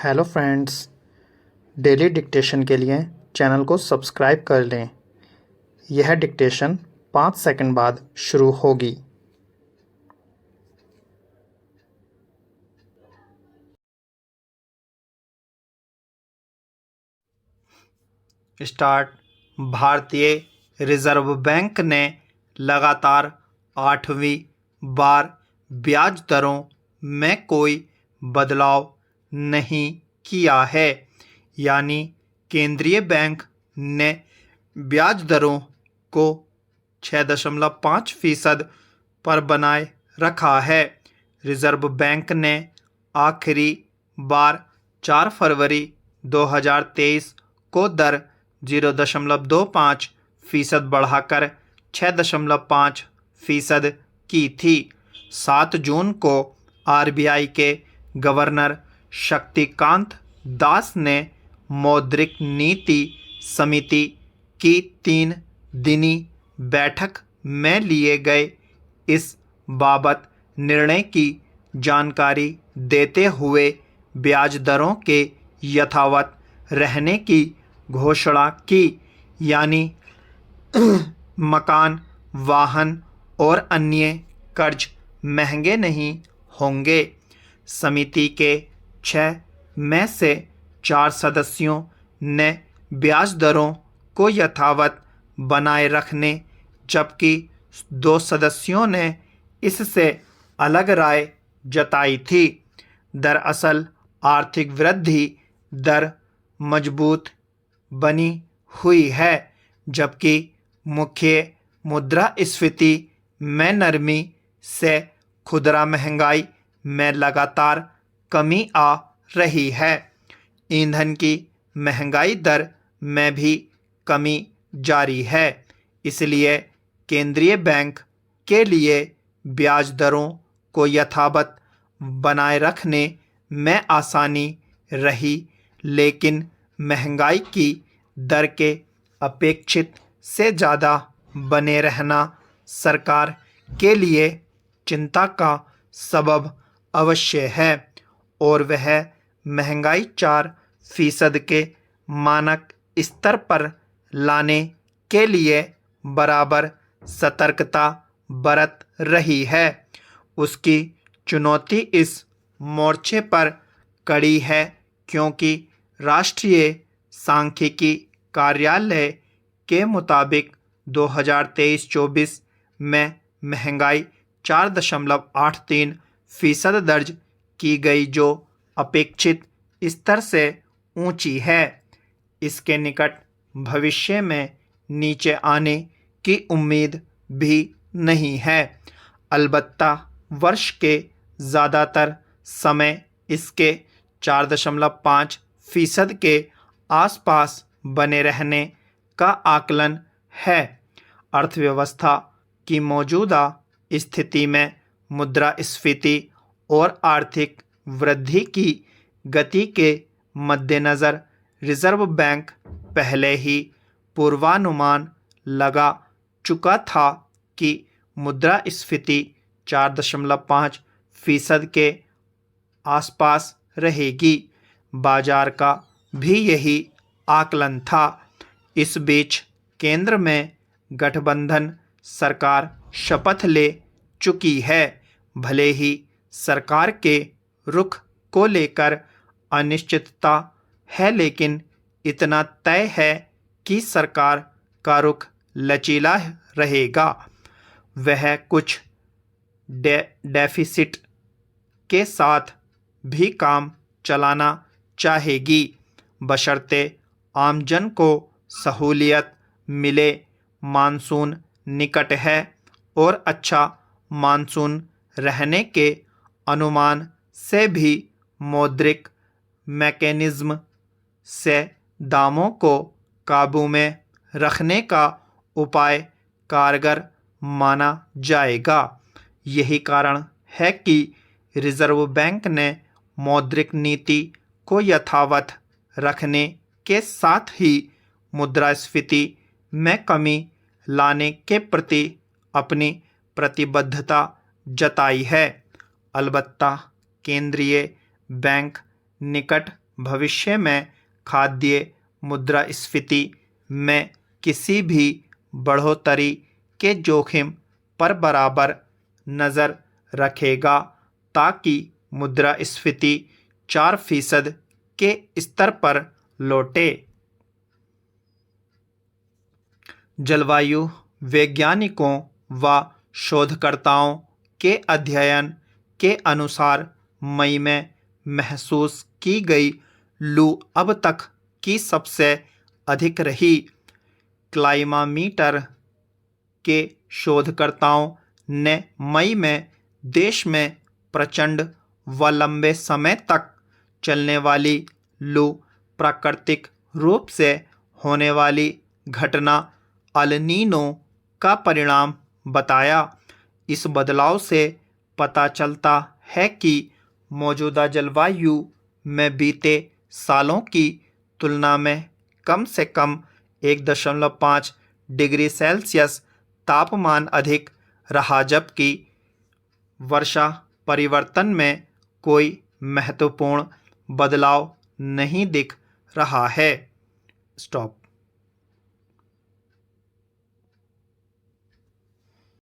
Hello friends, daily dictation के लिए channel को सब्सक्राइब कर लें। यह डिक्टेशन 5 सेकंड बाद शुरू होगी। स्टार्ट। भारतीय रिजर्व बैंक ने लगातार 8वीं बार ब्याज दरों में कोई बदलाव नहीं किया है, यानी केंद्रीय बैंक ने ब्याज दरों को 6.5% पर बनाए रखा है। रिजर्व बैंक ने आखिरी बार 4 फरवरी 2023 को दर 0.25% बढ़ाकर 6.5% की थी। 7 जून को आरबीआई के गवर्नर शक्तिकांत दास ने मौद्रिक नीति समिति की 3 दिनी बैठक में लिए गए इस बाबत निर्णय की जानकारी देते हुए ब्याज दरों के यथावत रहने की घोषणा की, यानी मकान, वाहन और अन्य कर्ज महंगे नहीं होंगे। समिति के 6 में से 4 सदस्यों ने ब्याज दरों को यथावत बनाए रखने, जबकि 2 सदस्यों ने इससे अलग राय जताई थी। दरअसल आर्थिक वृद्धि दर मजबूत बनी हुई है, जबकि मुख्य मुद्रास्फीति में नरमी से खुदरा महंगाई में लगातार कमी आ रही है। ईंधन की महंगाई दर में भी कमी जारी है, इसलिए केंद्रीय बैंक के लिए ब्याज दरों को यथावत बनाए रखने में आसानी रही, लेकिन महंगाई की दर के अपेक्षित से ज़्यादा बने रहना सरकार के लिए चिंता का सबब अवश्य है, और वह महंगाई 4% के मानक स्तर पर लाने के लिए बराबर सतर्कता बरत रही है। उसकी चुनौती इस मोर्चे पर कड़ी है, क्योंकि राष्ट्रीय सांख्यिकी कार्यालय के मुताबिक 2023-24 में महंगाई 4.83% दर्ज की गई, जो अपेक्षित स्तर से ऊंची है। इसके निकट भविष्य में नीचे आने की उम्मीद भी नहीं है। अलबत्ता वर्ष के ज़्यादातर समय इसके 4.5% के आसपास बने रहने का आकलन है। अर्थव्यवस्था की मौजूदा स्थिति में मुद्रास्फीति और आर्थिक वृद्धि की गति के मद्देनज़र रिजर्व बैंक पहले ही पूर्वानुमान लगा चुका था कि मुद्रास्फीति 4.5% के आसपास रहेगी। बाजार का भी यही आकलन था। इस बीच केंद्र में गठबंधन सरकार शपथ ले चुकी है। भले ही सरकार के रुख को लेकर अनिश्चितता है, लेकिन इतना तय है कि सरकार का रुख लचीला रहेगा। वह कुछ डेफिसिट के साथ भी काम चलाना चाहेगी, बशर्ते आमजन को सहूलियत मिले। मानसून निकट है और अच्छा मानसून रहने के अनुमान से भी मौद्रिक मैकेनिज्म से दामों को काबू में रखने का उपाय कारगर माना जाएगा। यही कारण है कि रिजर्व बैंक ने मौद्रिक नीति को यथावत रखने के साथ ही मुद्रास्फीति में कमी लाने के प्रति अपनी प्रतिबद्धता जताई है। अलबत्ता केंद्रीय बैंक निकट भविष्य में खाद्य मुद्रास्फीति में किसी भी बढ़ोतरी के जोखिम पर बराबर नज़र रखेगा ताकि मुद्रास्फीति 4% के स्तर पर लौटे। जलवायु वैज्ञानिकों व शोधकर्ताओं के अध्ययन के अनुसार मई में महसूस की गई लू अब तक की सबसे अधिक रही। क्लाइमामीटर के शोधकर्ताओं ने मई में देश में प्रचंड व लंबे समय तक चलने वाली लू प्राकृतिक रूप से होने वाली घटना अल नीनो का परिणाम बताया। इस बदलाव से पता चलता है कि मौजूदा जलवायु में बीते सालों की तुलना में कम से कम 1.5 डिग्री सेल्सियस तापमान अधिक रहा, जबकि वर्षा परिवर्तन में कोई महत्वपूर्ण बदलाव नहीं दिख रहा है। स्टॉप।